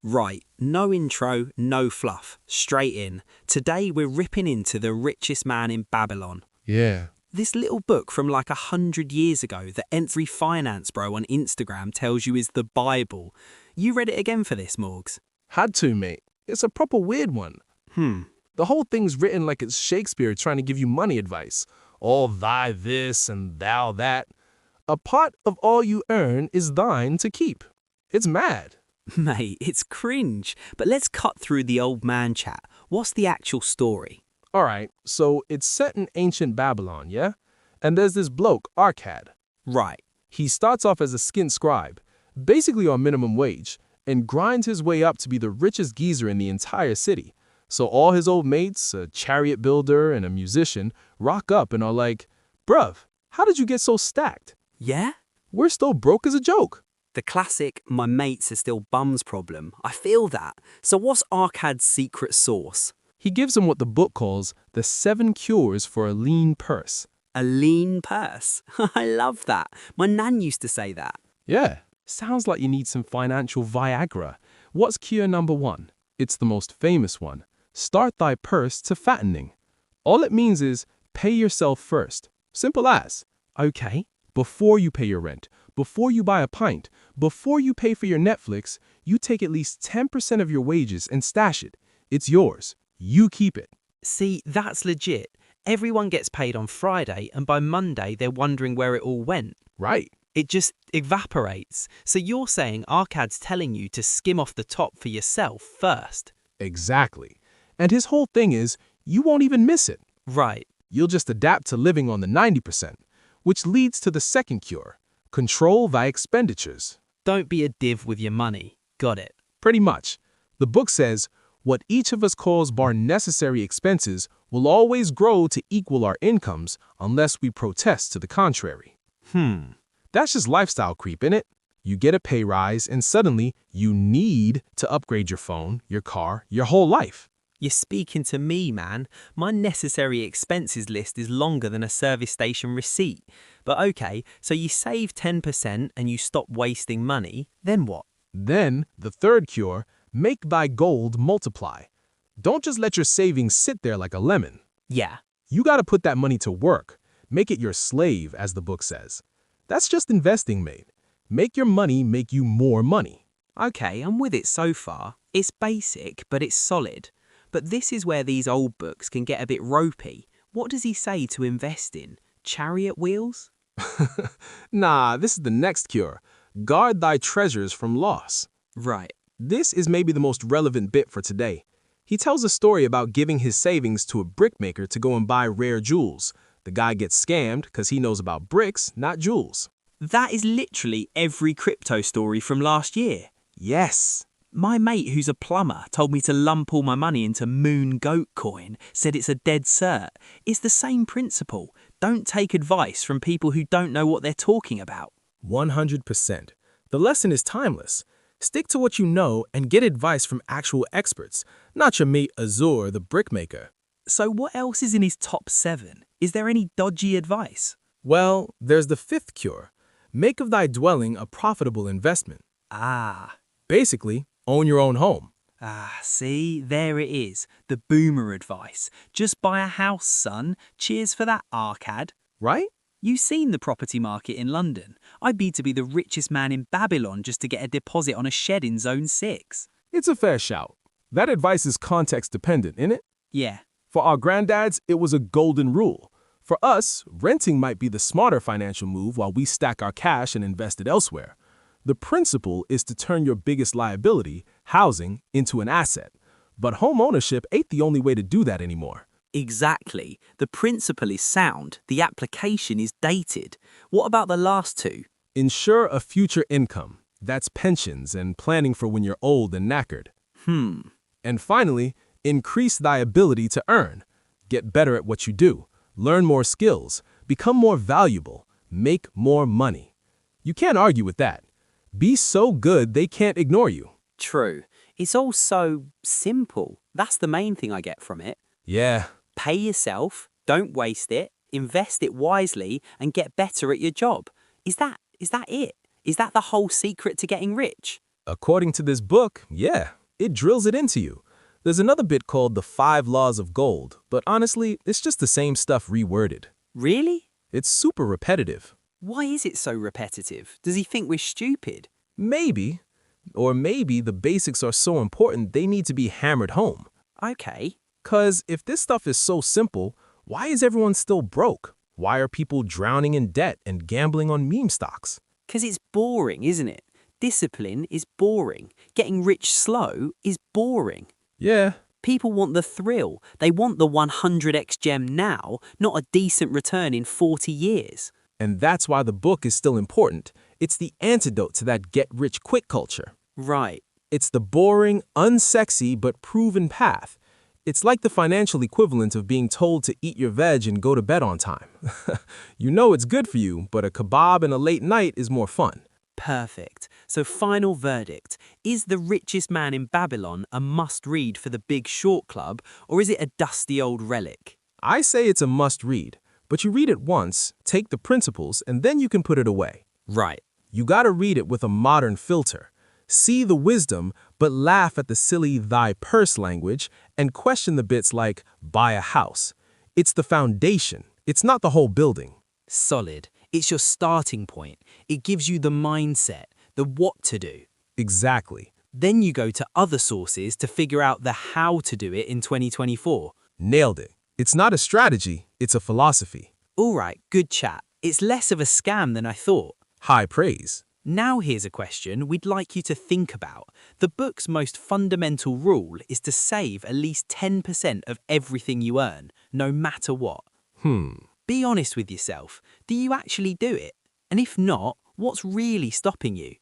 Right, no intro, no fluff, straight in. Today we're ripping into The Richest Man in Babylon. Yeah. This little book from like 100 years ago that every finance bro on Instagram tells you is the Bible. You read it again for this, Morgs? Had to, mate. It's a proper weird one. The whole thing's written like it's Shakespeare trying to give you money advice. All thy this and thou that. A part of all you earn is thine to keep. It's mad. Mate, it's cringe. But let's cut through the old man chat. What's the actual story? All right, so it's set in ancient Babylon, yeah? And there's this bloke, Arcad. Right. He starts off as a skint scribe, basically on minimum wage, and grinds his way up to be the richest geezer in the entire city. So all his old mates, a chariot builder and a musician, rock up and are like, bruv, how did you get so stacked? Yeah? We're still broke as a joke. The classic, my mates are still bums problem. I feel that. So what's Arcad's secret sauce? He gives him what the book calls the 7 cures for a lean purse. A lean purse. I love that. My nan used to say that. Yeah, sounds like you need some financial Viagra. What's cure number 1? It's the most famous one. Start thy purse to fattening. All it means is pay yourself first. Simple as. Okay, before you pay your rent, before you buy a pint, before you pay for your Netflix, you take at least 10% of your wages and stash it. It's yours. You keep it. See, that's legit. Everyone gets paid on Friday, and by Monday they're wondering where it all went. Right. It just evaporates. So you're saying Arcad's telling you to skim off the top for yourself first. Exactly. And his whole thing is, you won't even miss it. Right. You'll just adapt to living on the 90%, which leads to the second cure. Control thy expenditures. Don't be a div with your money. Got it. Pretty much. The book says, what each of us calls bar necessary expenses will always grow to equal our incomes unless we protest to the contrary. That's just lifestyle creep, innit? You get a pay rise and suddenly you need to upgrade your phone, your car, your whole life. You're speaking to me, man. My necessary expenses list is longer than a service station receipt. But okay, so you save 10% and you stop wasting money, then what? Then, the third cure, make thy gold multiply. Don't just let your savings sit there like a lemon. Yeah. You gotta put that money to work. Make it your slave, as the book says. That's just investing, mate. Make your money make you more money. Okay, I'm with it so far. It's basic, but it's solid. But this is where these old books can get a bit ropey. What does he say to invest in? Chariot wheels? Nah, this is the next cure. Guard thy treasures from loss. Right. This is maybe the most relevant bit for today. He tells a story about giving his savings to a brickmaker to go and buy rare jewels. The guy gets scammed because he knows about bricks, not jewels. That is literally every crypto story from last year. Yes. My mate, who's a plumber, told me to lump all my money into Moon Goat coin, said it's a dead cert. It's the same principle. Don't take advice from people who don't know what they're talking about. 100%. The lesson is timeless. Stick to what you know and get advice from actual experts, not your mate Azur, the brickmaker. So what else is in his top 7? Is there any dodgy advice? Well, there's the 5th cure. Make of thy dwelling a profitable investment. Basically, own your own home. See, there it is. The boomer advice. Just buy a house, son. Cheers for that, Arcad. Right? You've seen the property market in London. I'd be to be the richest man in Babylon just to get a deposit on a shed in Zone 6. It's a fair shout. That advice is context dependent, innit? Yeah. For our granddads, it was a golden rule. For us, renting might be the smarter financial move while we stack our cash and invest it elsewhere. The principle is to turn your biggest liability, housing, into an asset. But home ownership ain't the only way to do that anymore. Exactly. The principle is sound. The application is dated. What about the last two? Ensure a future income. That's pensions and planning for when you're old and knackered. And finally, increase thy ability to earn. Get better at what you do. Learn more skills. Become more valuable. Make more money. You can't argue with that. Be so good they can't ignore you. True. It's all so simple. That's the main thing I get from it. Yeah. Pay yourself, don't waste it, invest it wisely, and get better at your job. Is that it? Is that the whole secret to getting rich? According to this book, yeah, it drills it into you. There's another bit called The 5 Laws of Gold, but honestly, it's just the same stuff reworded. Really? It's super repetitive. Why is it so repetitive? Does he think we're stupid? Maybe. Or maybe the basics are so important they need to be hammered home. Okay. 'Cause if this stuff is so simple, why is everyone still broke? Why are people drowning in debt and gambling on meme stocks? 'Cause it's boring, isn't it? Discipline is boring. Getting rich slow is boring. Yeah, People want the thrill. They want the 100x gem now, not a decent return in 40 years. and that's why the book is still important. It's the antidote to that get-rich-quick culture. Right. It's the boring, unsexy, but proven path. It's like the financial equivalent of being told to eat your veg and go to bed on time. You know it's good for you, but a kebab and a late night is more fun. Perfect. So final verdict. Is The Richest Man in Babylon a must-read for the Big Short Club, or is it a dusty old relic? I say it's a must-read, but you read it once, take the principles, and then you can put it away. Right. You gotta read it with a modern filter. See the wisdom, but laugh at the silly thy purse language and question the bits like buy a house. It's the foundation. It's not the whole building. Solid. It's your starting point. It gives you the mindset, the what to do. Exactly. Then you go to other sources to figure out the how to do it in 2024. Nailed it. It's not a strategy, it's a philosophy. All right, good chat. It's less of a scam than I thought. High praise. Now here's a question we'd like you to think about. The book's most fundamental rule is to save at least 10% of everything you earn, no matter what. Be honest with yourself. Do you actually do it? And if not, what's really stopping you?